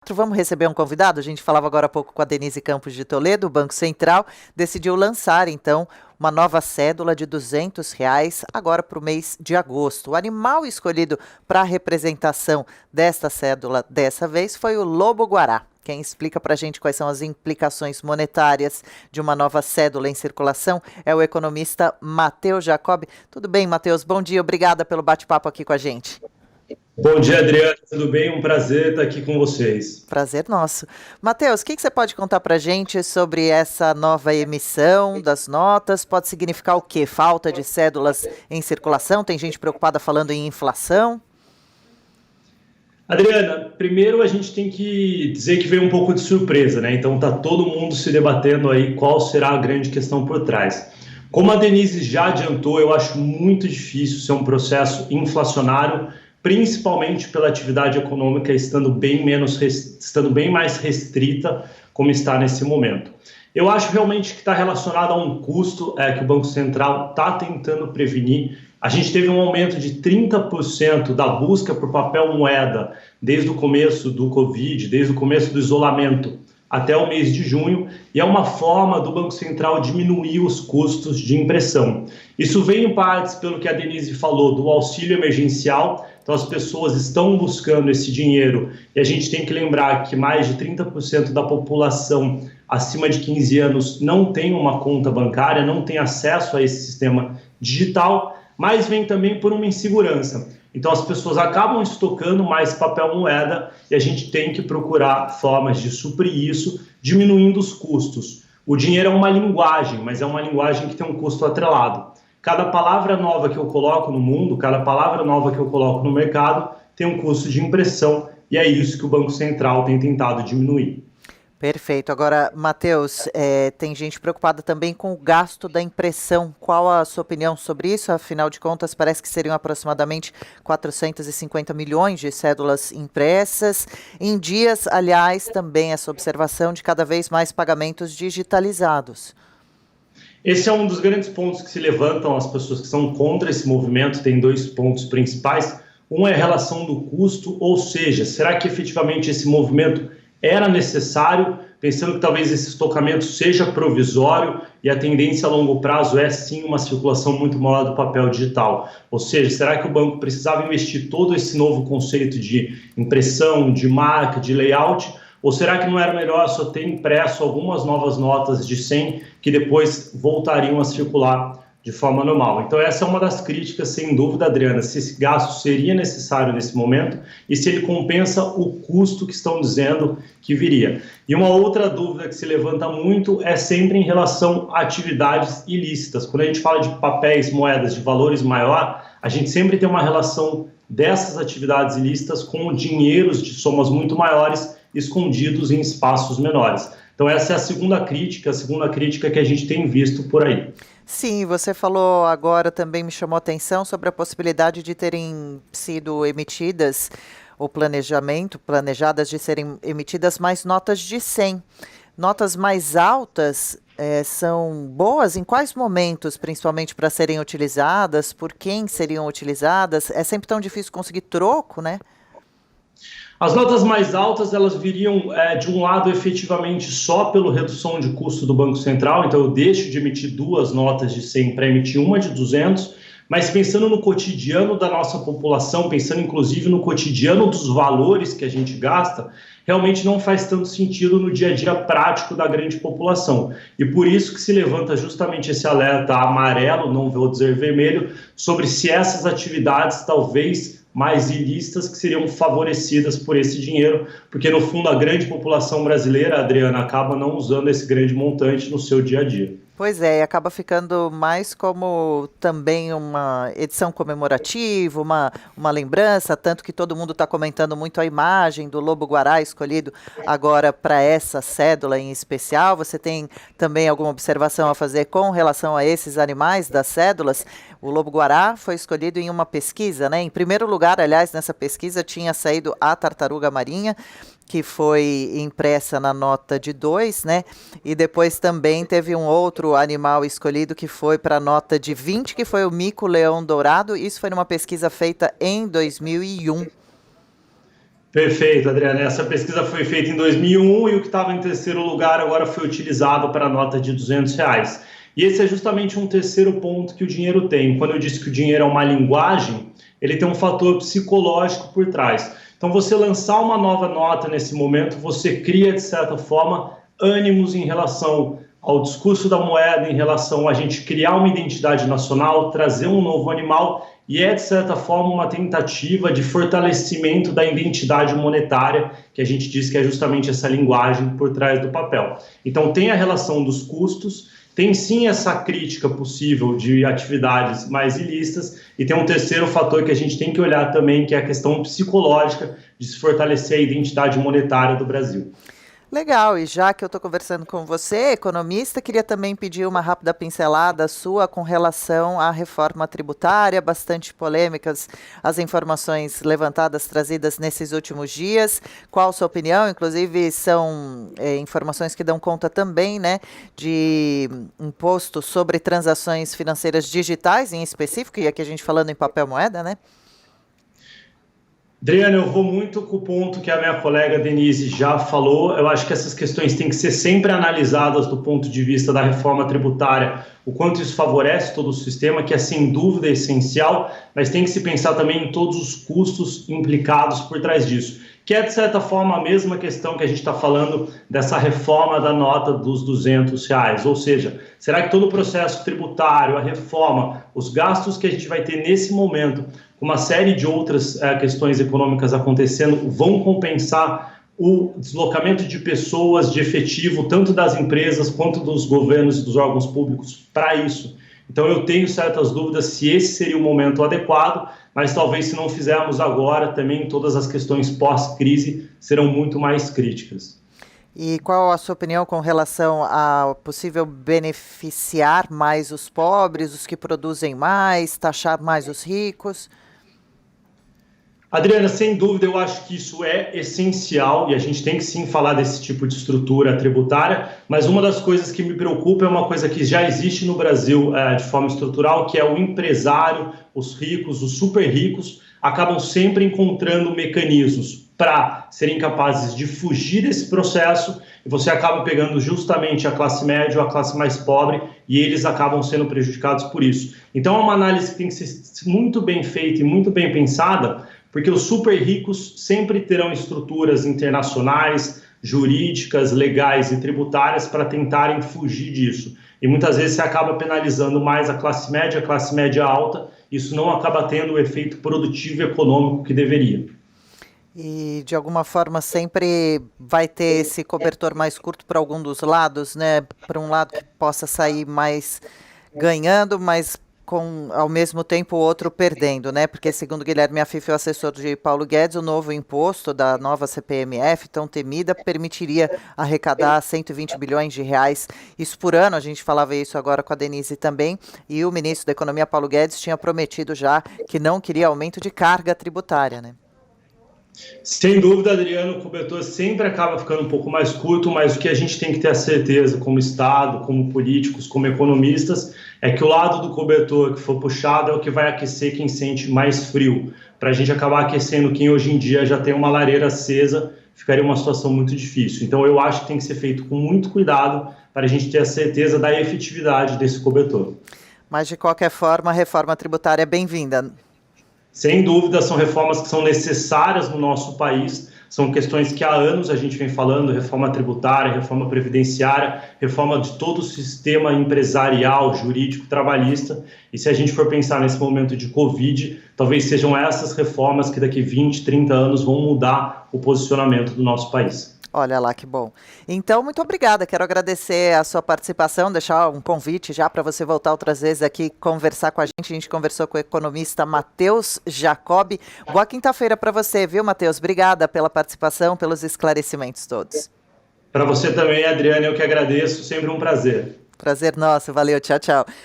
Vamos receber um convidado? A gente falava agora há pouco com a Denise Campos de Toledo. O Banco Central decidiu lançar, então, uma nova cédula de R$ 200 agora para o mês de agosto. O animal escolhido para a representação desta cédula dessa vez foi o lobo-guará. Quem explica para a gente quais são as implicações monetárias de uma nova cédula em circulação é o economista Matheus Jacob. Tudo bem, Matheus? Bom dia, obrigada pelo bate-papo aqui com a gente. Bom dia, Adriana. Tudo bem? Um prazer estar aqui com vocês. Prazer nosso. Matheus, o que você pode contar para a gente sobre essa nova emissão das notas? Pode significar o quê? Falta de cédulas em circulação? Tem gente preocupada falando em inflação? Adriana, primeiro a gente tem que dizer que veio um pouco de surpresa, né? Então tá todo mundo se debatendo aí qual será a grande questão por trás. Como a Denise já adiantou, eu acho muito difícil ser um processo inflacionário, principalmente pela atividade econômica estando bem mais restrita como está nesse momento. Eu acho realmente que está relacionado a um custo que o Banco Central está tentando prevenir. A gente teve um aumento de 30% da busca por papel moeda desde o começo do Covid, desde o começo do isolamento até o mês de junho, e é uma forma do Banco Central diminuir os custos de impressão. Isso vem em partes pelo que a Denise falou, do auxílio emergencial. Então as pessoas estão buscando esse dinheiro e a gente tem que lembrar que mais de 30% da população acima de 15 anos não tem uma conta bancária, não tem acesso a esse sistema digital, mas vem também por uma insegurança. Então as pessoas acabam estocando mais papel moeda e a gente tem que procurar formas de suprir isso, diminuindo os custos. O dinheiro é uma linguagem, mas é uma linguagem que tem um custo atrelado. Cada palavra nova que eu coloco no mundo, cada palavra nova que eu coloco no mercado tem um custo de impressão e é isso que o Banco Central tem tentado diminuir. Perfeito. Agora, Matheus, tem gente preocupada também com o gasto da impressão. Qual a sua opinião sobre isso? Afinal de contas, parece que seriam aproximadamente 450 milhões de cédulas impressas. Em dias, aliás, também essa observação de cada vez mais pagamentos digitalizados. Esse é um dos grandes pontos que se levantam as pessoas que são contra esse movimento. Tem dois pontos principais. Um é a relação do custo, ou seja, será que efetivamente esse movimento era necessário, pensando que talvez esse estocamento seja provisório e a tendência a longo prazo é sim uma circulação muito maior do papel digital. Ou seja, será que o banco precisava investir todo esse novo conceito de impressão, de marca, de layout? Ou será que não era melhor só ter impresso algumas novas notas de 100 que depois voltariam a circular de forma normal? Então essa é uma das críticas, sem dúvida, Adriana, se esse gasto seria necessário nesse momento e se ele compensa o custo que estão dizendo que viria. E uma outra dúvida que se levanta muito é sempre em relação a atividades ilícitas. Quando a gente fala de papéis, moedas de valores maior, a gente sempre tem uma relação dessas atividades ilícitas com dinheiros de somas muito maiores escondidos em espaços menores. Então essa é a segunda crítica que a gente tem visto por aí. Sim, você falou agora, também me chamou a atenção sobre a possibilidade de terem sido emitidas, ou planejadas de serem emitidas mais notas de 100. Notas mais altas são boas em quais momentos, principalmente para serem utilizadas, por quem seriam utilizadas? É sempre tão difícil conseguir troco, né? As notas mais altas, elas viriam de um lado efetivamente só pela redução de custo do Banco Central, então eu deixo de emitir duas notas de 100 para emitir uma de 200, mas pensando no cotidiano da nossa população, pensando inclusive no cotidiano dos valores que a gente gasta, realmente não faz tanto sentido no dia a dia prático da grande população. E por isso que se levanta justamente esse alerta amarelo, não vou dizer vermelho, sobre se essas atividades talvez mais ilícitas que seriam favorecidas por esse dinheiro, porque no fundo a grande população brasileira, Adriana, acaba não usando esse grande montante no seu dia a dia. Pois é, e acaba ficando mais como também uma edição comemorativa, uma lembrança, tanto que todo mundo está comentando muito a imagem do lobo-guará escolhido agora para essa cédula em especial. Você tem também alguma observação a fazer com relação a esses animais das cédulas? O lobo-guará foi escolhido em uma pesquisa, né? Em primeiro lugar, aliás, nessa pesquisa tinha saído a tartaruga marinha, que foi impressa na nota de 2, né? E depois também teve um outro animal escolhido que foi para a nota de 20, que foi o mico-leão dourado. Isso foi numa pesquisa feita em 2001. Perfeito, Adriana. Essa pesquisa foi feita em 2001 e o que estava em terceiro lugar agora foi utilizado para a nota de R$ 200. E esse é justamente um terceiro ponto que o dinheiro tem. Quando eu disse que o dinheiro é uma linguagem, ele tem um fator psicológico por trás. Então, você lançar uma nova nota nesse momento, você cria, de certa forma, ânimos em relação ao discurso da moeda, em relação a gente criar uma identidade nacional, trazer um novo animal, e é, de certa forma, uma tentativa de fortalecimento da identidade monetária, que a gente diz que é justamente essa linguagem por trás do papel. Então, tem a relação dos custos, tem sim essa crítica possível de atividades mais ilícitas, e tem um terceiro fator que a gente tem que olhar também, que é a questão psicológica de se fortalecer a identidade monetária do Brasil. Legal, e já que eu estou conversando com você, economista, queria também pedir uma rápida pincelada sua com relação à reforma tributária, bastante polêmicas as informações levantadas, trazidas nesses últimos dias. Qual a sua opinião? Inclusive, são informações que dão conta também, né, de imposto sobre transações financeiras digitais, em específico, e aqui a gente falando em papel moeda, né? Adriana, eu vou muito com o ponto que a minha colega Denise já falou. Eu acho que essas questões têm que ser sempre analisadas do ponto de vista da reforma tributária, o quanto isso favorece todo o sistema, que é sem dúvida essencial, mas tem que se pensar também em todos os custos implicados por trás disso, que é, de certa forma, a mesma questão que a gente está falando dessa reforma da nota dos R$ 200. Ou seja, será que todo o processo tributário, a reforma, os gastos que a gente vai ter nesse momento, uma série de outras questões econômicas acontecendo, vão compensar o deslocamento de pessoas, de efetivo, tanto das empresas quanto dos governos e dos órgãos públicos para isso? Então, eu tenho certas dúvidas se esse seria o momento adequado, mas talvez se não fizermos agora, também todas as questões pós-crise serão muito mais críticas. E qual a sua opinião com relação a possível beneficiar mais os pobres, os que produzem mais, taxar mais os ricos? Adriana, sem dúvida, eu acho que isso é essencial e a gente tem que sim falar desse tipo de estrutura tributária, mas uma das coisas que me preocupa é uma coisa que já existe no Brasil de forma estrutural, que é o empresário, os ricos, os super ricos, acabam sempre encontrando mecanismos para serem capazes de fugir desse processo, e você acaba pegando justamente a classe média ou a classe mais pobre, e eles acabam sendo prejudicados por isso. Então é uma análise que tem que ser muito bem feita e muito bem pensada, porque os super ricos sempre terão estruturas internacionais, jurídicas, legais e tributárias para tentarem fugir disso. E muitas vezes você acaba penalizando mais a classe média alta, isso não acaba tendo o efeito produtivo e econômico que deveria. E de alguma forma sempre vai ter esse cobertor mais curto para algum dos lados, né? Para um lado que possa sair mais ganhando, mas com, ao mesmo tempo, o outro perdendo, né? Porque, segundo Guilherme Afif, o assessor de Paulo Guedes, o novo imposto da nova CPMF, tão temida, permitiria arrecadar 120 bilhões de reais, isso por ano. A gente falava isso agora com a Denise também, e o ministro da Economia, Paulo Guedes, tinha prometido já que não queria aumento de carga tributária, né? Sem dúvida, Adriano, o cobertor sempre acaba ficando um pouco mais curto, mas o que a gente tem que ter a certeza como Estado, como políticos, como economistas, é que o lado do cobertor que for puxado é o que vai aquecer quem sente mais frio. Para a gente acabar aquecendo quem hoje em dia já tem uma lareira acesa, ficaria uma situação muito difícil. Então eu acho que tem que ser feito com muito cuidado para a gente ter a certeza da efetividade desse cobertor. Mas, de qualquer forma, a reforma tributária é bem-vinda. Sem dúvida, são reformas que são necessárias no nosso país, são questões que há anos a gente vem falando, reforma tributária, reforma previdenciária, reforma de todo o sistema empresarial, jurídico, trabalhista, e se a gente for pensar nesse momento de Covid, talvez sejam essas reformas que daqui 20, 30 anos vão mudar o posicionamento do nosso país. Olha lá que bom. Então, muito obrigada. Quero agradecer a sua participação, deixar um convite já para você voltar outras vezes aqui conversar com a gente. A gente conversou com o economista Matheus Jacob. Boa quinta-feira para você, viu, Matheus? Obrigada pela participação, pelos esclarecimentos todos. Para você também, Adriane, eu que agradeço. Sempre um prazer. Prazer nosso. Valeu. Tchau, tchau.